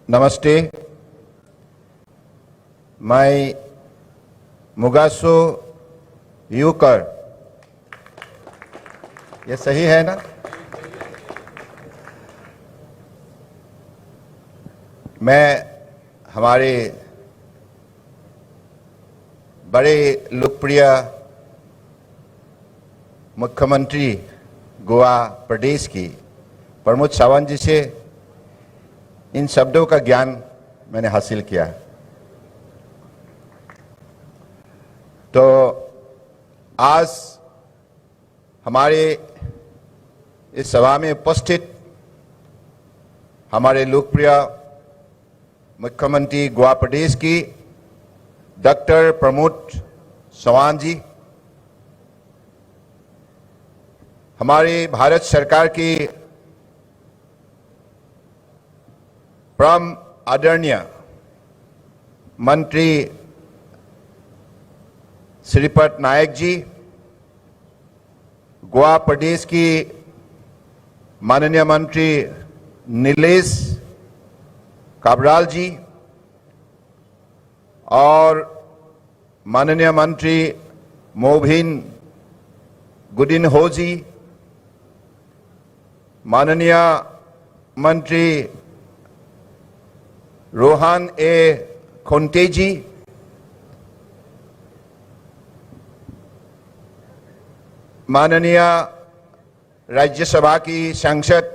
नमस्ते, मैं मुगासो यूकर, ये सही है ना? मैं हमारे बड़े लोकप्रिय मुख्यमंत्री गोवा प्रदेश की प्रमोद सावंत जी से इन शब्दों का ज्ञान मैंने हासिल किया। तो आज हमारे इस सभा में उपस्थित हमारे लोकप्रिय मुख्यमंत्री गोवा प्रदेश की डॉक्टर प्रमोद सावंत जी, हमारी भारत सरकार की परम आदरणीय मंत्री श्रीपद नायक जी, गोवा प्रदेश की माननीय मंत्री नीलेश काबराल जी और माननीय मंत्री मोबिन गुदिन्हो जी, माननीय मंत्री रोहन ए खोंटे जी, माननीय राज्यसभा की सांसद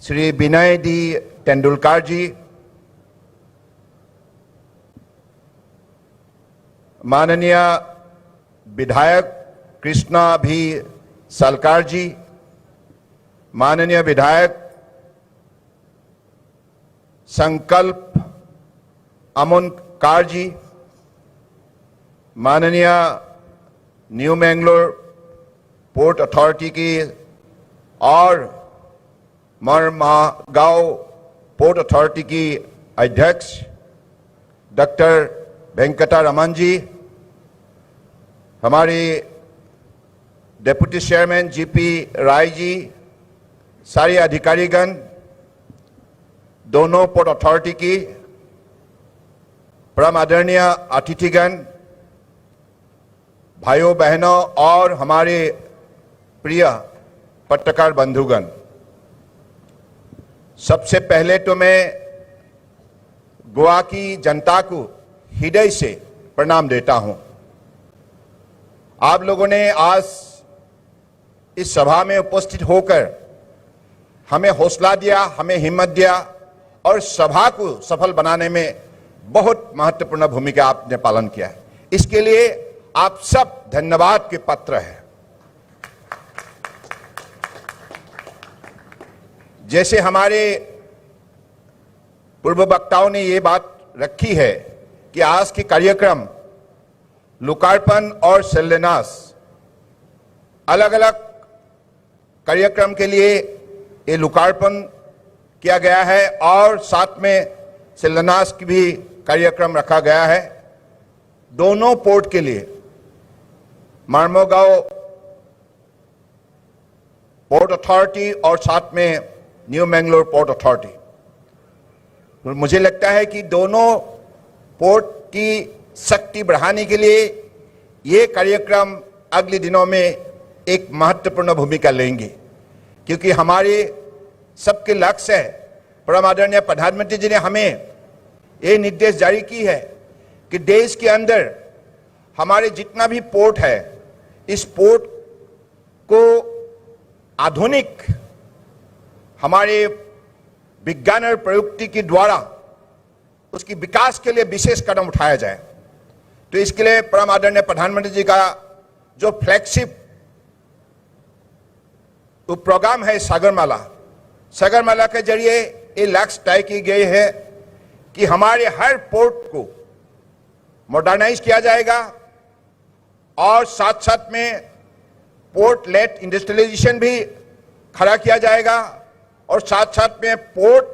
श्री विनय डी तेंदुलकर जी, माननीय विधायक कृष्णा भी सलकार जी, माननीय विधायक संकल्प अमुनकार जी, माननीय न्यू मैंगलोर पोर्ट अथॉरिटी की और मरमागांव पोर्ट अथॉरिटी की अध्यक्ष डॉक्टर वेंकटा रमन जी, हमारे deputy chairman GP Rai ji, सारे अधिकारीगण, दोनों पोर्ट अथॉरिटी की परम आदरणीय अतिथिगण, भाइयों बहनों और हमारे प्रिय पत्रकार बंधुगण, सबसे पहले तो मैं गोवा की जनता को हृदय से प्रणाम देता हूं। आप लोगों ने आज इस सभा में उपस्थित होकर हमें हौसला दिया, हमें हिम्मत दिया और सभा को सफल बनाने में बहुत महत्वपूर्ण भूमिका आपने पालन किया है। इसके लिए आप सब धन्यवाद के पात्र हैं। जैसे हमारे पूर्व वक्ताओं ने ये बात रखी है कि आज के कार्यक्रम लोकार्पण और शिलान्यास, अलग अलग कार्यक्रम के लिए ये लोकार्पण किया गया है और साथ में शिलान्यास की भी कार्यक्रम रखा गया है। दोनों पोर्ट के लिए, मरमागांव पोर्ट अथॉरिटी और साथ में न्यू मैंगलोर पोर्ट अथॉरिटी। मुझे लगता है कि दोनों पोर्ट की शक्ति बढ़ाने के लिए ये कार्यक्रम अगले दिनों में एक महत्वपूर्ण भूमिका लेंगे, क्योंकि हमारे सबके लक्ष्य है। परम आदरणीय प्रधानमंत्री जी ने हमें ये निर्देश जारी की है कि देश के अंदर हमारे जितना भी पोर्ट है, इस पोर्ट को आधुनिक हमारे विज्ञान और प्रयुक्ति के द्वारा उसकी विकास के लिए विशेष कदम उठाया जाए। तो इसके लिए परम आदरणीय प्रधानमंत्री जी का जो फ्लैगशिप प्रोग्राम है सागरमाला के जरिए ये लक्ष्य तय की गई है कि हमारे हर पोर्ट को मॉडर्नाइज किया जाएगा और साथ साथ में पोर्ट लेट इंडस्ट्रियलाइजेशन भी खड़ा किया जाएगा और साथ साथ में पोर्ट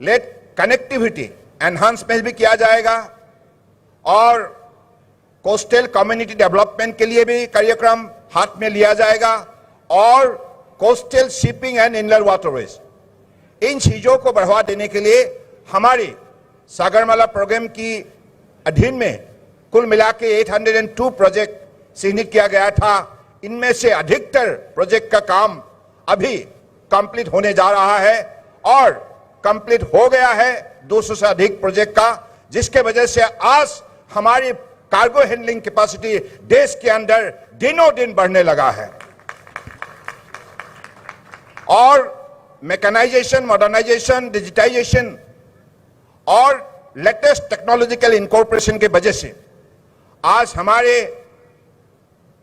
लेट कनेक्टिविटी एनहांसमेंट भी किया जाएगा और कोस्टल कम्युनिटी डेवलपमेंट के लिए भी कार्यक्रम हाथ में लिया जाएगा और coastal shipping and inland waterways इन चीजों को बढ़ावा देने के लिए हमारे सागरमाला प्रोग्राम की अधीन में कुल मिला के 802 प्रोजेक्ट चिन्हित किया गया था। इनमें से अधिकतर प्रोजेक्ट का काम अभी कंप्लीट होने जा रहा है और कंप्लीट हो गया है 200 से अधिक प्रोजेक्ट का, जिसके वजह से आज हमारी कार्गो हैंडलिंग कैपेसिटी देश के अंदर दिनों दिन बढ़ने लगा है। और मैकेनाइजेशन, मॉडर्नाइजेशन, डिजिटाइजेशन और लेटेस्ट टेक्नोलॉजिकल इनकॉर्पोरेशन के वजह से आज हमारे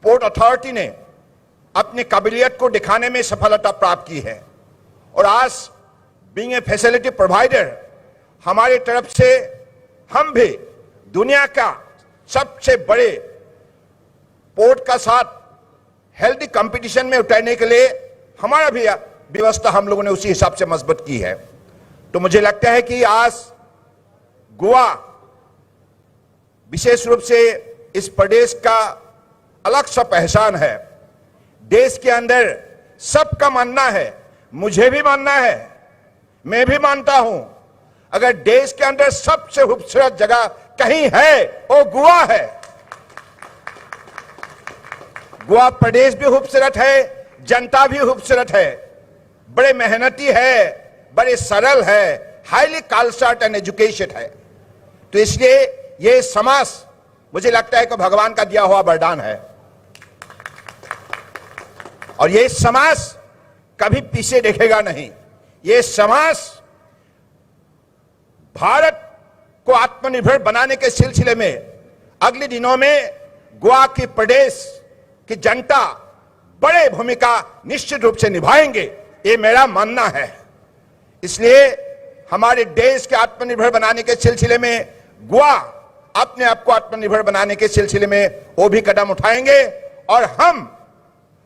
पोर्ट अथॉरिटी ने अपनी काबिलियत को दिखाने में सफलता प्राप्त की है। और आज बीइंग ए फैसिलिटी प्रोवाइडर, हमारी तरफ से हम भी दुनिया का सबसे बड़े पोर्ट का साथ हेल्दी कंपटीशन में उतरने के लिए हमारा भी व्यवस्था हम लोगों ने उसी हिसाब से मजबूत की है। तो मुझे लगता है कि आज गोवा विशेष रूप से इस प्रदेश का अलग सा पहचान है। देश के अंदर सबका मानना है, मुझे भी मानना है, मैं भी मानता हूं, अगर देश के अंदर सबसे खूबसूरत जगह कहीं है वो गोवा है। गोवा प्रदेश भी खूबसूरत है, जनता भी खूबसूरत है, बड़े मेहनती है, बड़े सरल है, हाईली कल्चर्ड एंड एजुकेटेड है। तो इसलिए ये समाज मुझे लगता है कि भगवान का दिया हुआ वरदान है और ये समाज कभी पीछे देखेगा नहीं। ये समाज भारत को आत्मनिर्भर बनाने के सिलसिले में अगले दिनों में गोवा की प्रदेश की जनता बड़े भूमिका निश्चित रूप से निभाएंगे, ये मेरा मानना है। इसलिए हमारे देश के आत्मनिर्भर बनाने के सिलसिले में गोवा अपने आप को आत्मनिर्भर बनाने के सिलसिले में वो भी कदम उठाएंगे और हम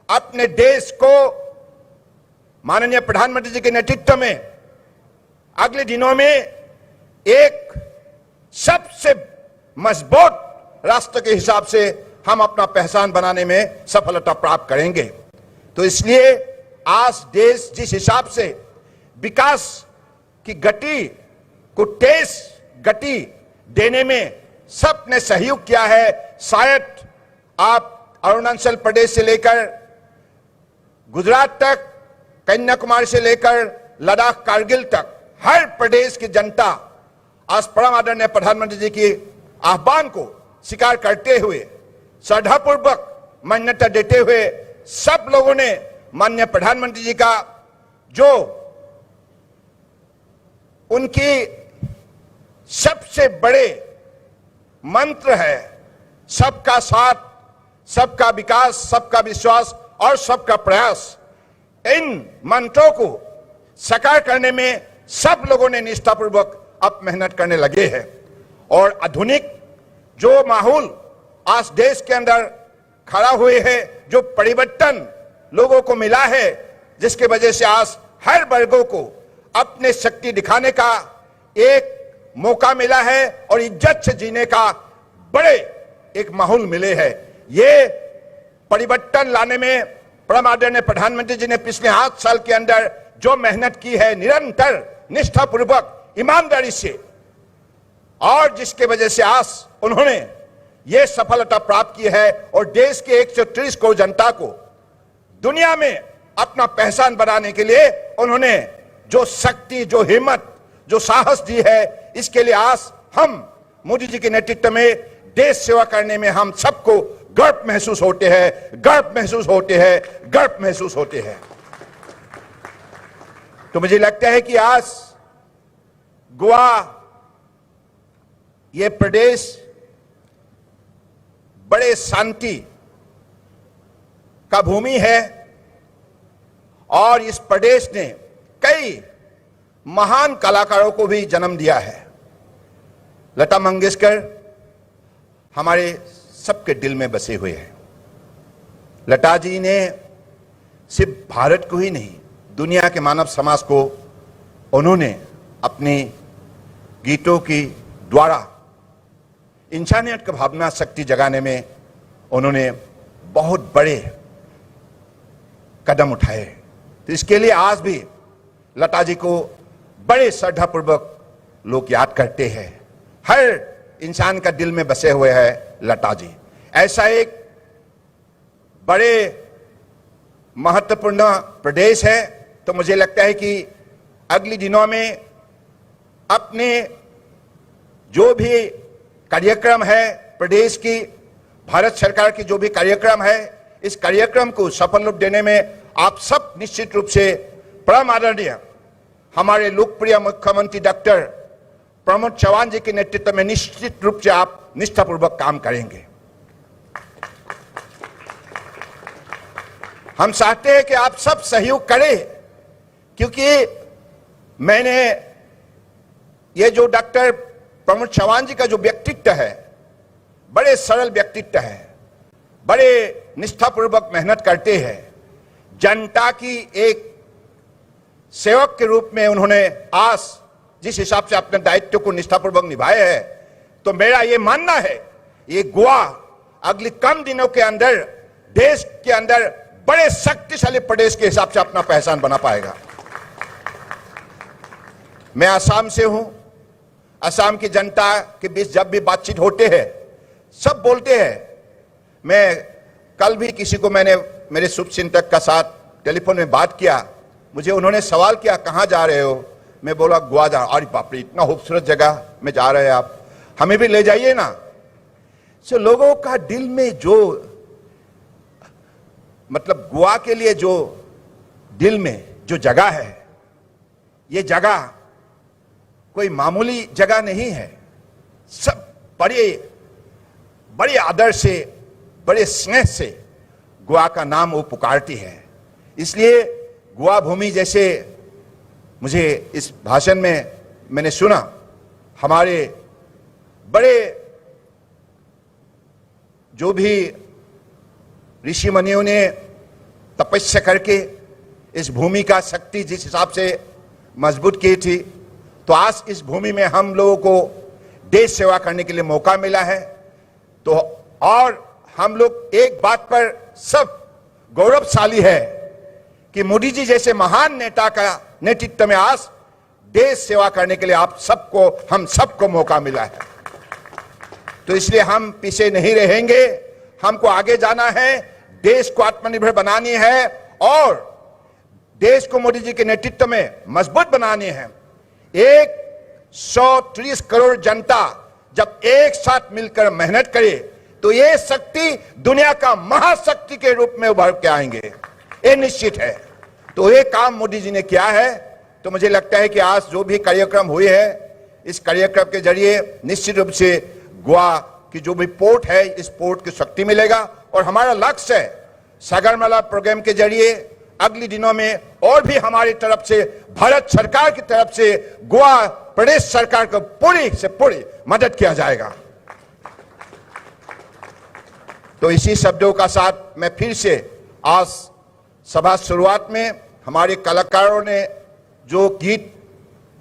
अपने देश को माननीय प्रधानमंत्री जी के नेतृत्व में अगले दिनों में एक सबसे मजबूत राष्ट्र के हिसाब से हम अपना पहचान बनाने में सफलता प्राप्त करेंगे। तो इसलिए आज देश जिस हिसाब से विकास की गति को तेज गति देने में सबने सहयोग किया है, शायद आप अरुणाचल प्रदेश से लेकर गुजरात तक, कन्याकुमारी से लेकर लद्दाख कारगिल तक हर प्रदेश की जनता आज परम आदरणीय प्रधानमंत्री जी के आह्वान को स्वीकार करते हुए, श्रद्धापूर्वक मान्यता देते हुए सब लोगों ने माननीय प्रधानमंत्री जी का जो उनकी सबसे बड़े मंत्र है, सबका साथ, सबका विकास, सबका विश्वास और सबका प्रयास, इन मंत्रों को साकार करने में सब लोगों ने निष्ठापूर्वक अब मेहनत करने लगे हैं। और आधुनिक जो माहौल आज देश के अंदर खड़ा हुए है, जो परिवर्तन लोगों को मिला है, जिसके वजह से आज हर वर्गों को अपने शक्ति दिखाने का एक मौका मिला है और इज्जत से जीने का बड़े एक माहौल मिले है। ये परिवर्तन लाने में परम आदरणीय प्रधानमंत्री जी ने पिछले 8 साल के अंदर जो मेहनत की है, निरंतर निष्ठापूर्वक ईमानदारी से, और जिसके वजह से आज उन्होंने ये सफलता प्राप्त की है और देश के 130 करोड़ जनता को दुनिया में अपना पहचान बनाने के लिए उन्होंने जो शक्ति, जो हिम्मत, जो साहस दी है, इसके लिए आज हम मोदी जी के नेतृत्व में देश सेवा करने में हम सबको गर्व महसूस होते हैं, गर्व महसूस होते हैं, गर्व महसूस होते हैं। तो मुझे लगता है कि आज गोवा ये प्रदेश बड़े शांति का भूमि है और इस प्रदेश ने कई महान कलाकारों को भी जन्म दिया है। लता मंगेशकर हमारे सबके दिल में बसे हुए हैं। लता जी ने सिर्फ भारत को ही नहीं, दुनिया के मानव समाज को उन्होंने अपनी गीतों की द्वारा इंसानियत की भावना शक्ति जगाने में उन्होंने बहुत बड़े कदम उठाए। तो इसके लिए आज भी लता जी को बड़े श्रद्धापूर्वक लोग याद करते हैं। हर इंसान का दिल में बसे हुए हैं लता जी। ऐसा एक बड़े महत्वपूर्ण प्रदेश है, तो मुझे लगता है कि अगले दिनों में अपने जो भी कार्यक्रम है प्रदेश की, भारत सरकार की जो भी कार्यक्रम है, इस कार्यक्रम को सफल रूप देने में आप सब निश्चित रूप से परम आदरणीय हमारे लोकप्रिय मुख्यमंत्री डॉक्टर प्रमोद चौहान जी के नेतृत्व में निश्चित रूप से आप निष्ठापूर्वक काम करेंगे। हम चाहते हैं कि आप सब सहयोग करें, क्योंकि मैंने ये जो डॉक्टर प्रमोद चौहान जी का जो व्यक्तित्व है, बड़े सरल व्यक्तित्व है, बड़े निष्ठापूर्वक मेहनत करते हैं, जनता की एक सेवक के रूप में उन्होंने आज जिस हिसाब से अपने दायित्व को निष्ठापूर्वक निभाया है, तो मेरा ये मानना है ये गोवा अगले कम दिनों के अंदर देश के अंदर बड़े शक्तिशाली प्रदेश के हिसाब से अपना पहचान बना पाएगा। मैं असम से हूं। असम की जनता के बीच जब भी बातचीत होते हैं सब बोलते हैं। मैं कल भी किसी को मैंने मेरे शुभचिंतक का साथ टेलीफोन में बात किया, मुझे उन्होंने सवाल किया कहां जा रहे हो, मैं बोला गोवा जा। अरे बाप रे, इतना खूबसूरत जगह में जा रहे हैं आप, हमें भी ले जाइए ना। सो लोगों का दिल में जो मतलब गोवा के लिए जो दिल में जो जगह है, ये जगह कोई मामूली जगह नहीं है। सब बड़े बड़े आदर से, बड़े स्नेह से गोवा का नाम वो पुकारती है। इसलिए गोवा भूमि जैसे मुझे इस भाषण में मैंने सुना, हमारे बड़े जो भी ऋषि मुनियों ने तपस्या करके इस भूमि का शक्ति जिस हिसाब से मजबूत की थी, तो आज इस भूमि में हम लोगों को देश सेवा करने के लिए मौका मिला है। तो और हम लोग एक बात पर सब गौरवशाली है कि मोदी जी जैसे महान नेता का नेतृत्व में आज देश सेवा करने के लिए आप सबको, हम सबको मौका मिला है। तो इसलिए हम पीछे नहीं रहेंगे, हमको आगे जाना है, देश को आत्मनिर्भर बनानी है और देश को मोदी जी के नेतृत्व में मजबूत बनानी है। 130 करोड़ जनता जब एक साथ मिलकर मेहनत करे तो ये शक्ति दुनिया का महाशक्ति के रूप में उभर के आएंगे, ये निश्चित है। तो ये काम मोदी जी ने किया है। तो मुझे लगता है कि आज जो भी कार्यक्रम हुए हैं, इस कार्यक्रम के जरिए निश्चित रूप से गोवा की जो भी पोर्ट है, इस पोर्ट की शक्ति मिलेगा। और हमारा लक्ष्य है सागरमाला प्रोग्राम के जरिए अगले दिनों में और भी हमारी तरफ से, भारत सरकार की तरफ से गोवा प्रदेश सरकार को पूरी से पूरी मदद किया जाएगा। तो इसी शब्दों का साथ मैं फिर से आज सभा शुरुआत में हमारे कलाकारों ने जो गीत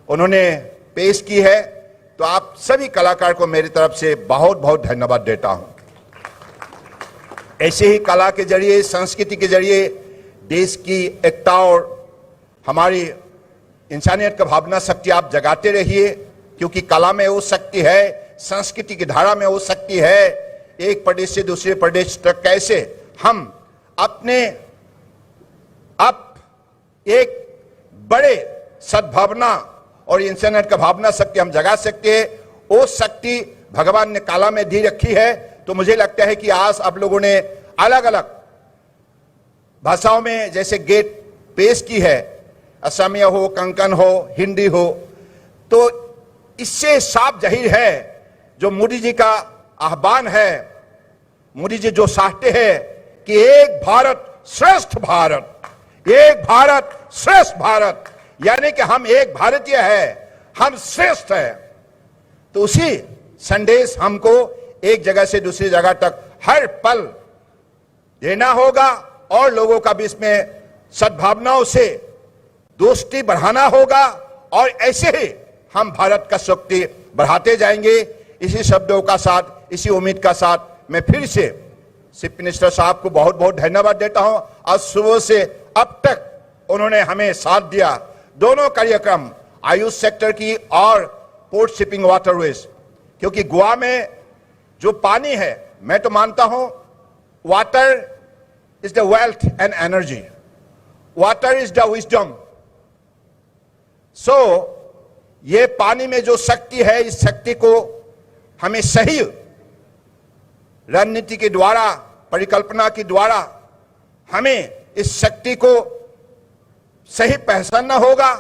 उन्होंने पेश की है, तो आप सभी कलाकार को मेरी तरफ से बहुत बहुत धन्यवाद देता हूं। ऐसे ही कला के जरिए, संस्कृति के जरिए देश की एकता और हमारी इंसानियत का भावना शक्ति आप जगाते रहिए, क्योंकि कला में वो शक्ति है, संस्कृति की धारा में वो शक्ति है। एक प्रदेश से दूसरे प्रदेश तक कैसे हम अपने एक बड़े सद्भावना और इंसानियत का भावना शक्ति हम जगा सकते हैं, वो शक्ति भगवान ने कला में दी रखी है। तो मुझे लगता है कि आज आप लोगों ने अलग अलग भाषाओं में जैसे गीत पेश की है, असमिया हो, कंकन हो, हिंदी हो, तो इससे साफ जाहिर है जो मोदी जी का आह्वान है, मोदी जी जो चाहते हैं कि एक भारत श्रेष्ठ भारत, एक भारत श्रेष्ठ भारत, यानी कि हम एक भारतीय है, हम श्रेष्ठ है। तो उसी संदेश हमको एक जगह से दूसरी जगह तक हर पल देना होगा और लोगों का भी इसमें सद्भावनाओं से दोस्ती बढ़ाना होगा और ऐसे ही हम भारत का शक्ति बढ़ाते जाएंगे। इसी शब्दों का साथ, इसी उम्मीद का साथ मैं फिर से चीफ मिनिस्टर साहब को बहुत बहुत धन्यवाद देता हूं। आज सुबह से अब तक उन्होंने हमें साथ दिया। दोनों कार्यक्रम आयुष सेक्टर की और पोर्ट शिपिंग वाटरवेज, क्योंकि गोवा में जो पानी है, मैं तो मानता हूं water is the wealth and energy, water is the wisdom. So ये पानी में जो शक्ति है, इस शक्ति को हमें सही रणनीति के द्वारा, परिकल्पना के द्वारा हमें इस शक्ति को सही पहचानना होगा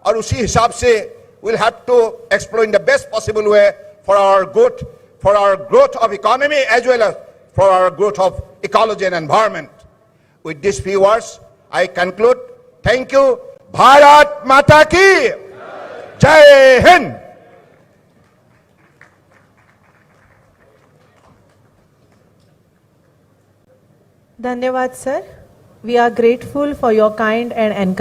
और उसी हिसाब से we'll have to explore in the best possible way for our good, for our growth of economy as well as for our growth of ecology and environment. With these few words, I conclude. Thank you. Bharat Mata ki Jai Hind. Dhanyawad, sir. We are grateful for your kind and encouraging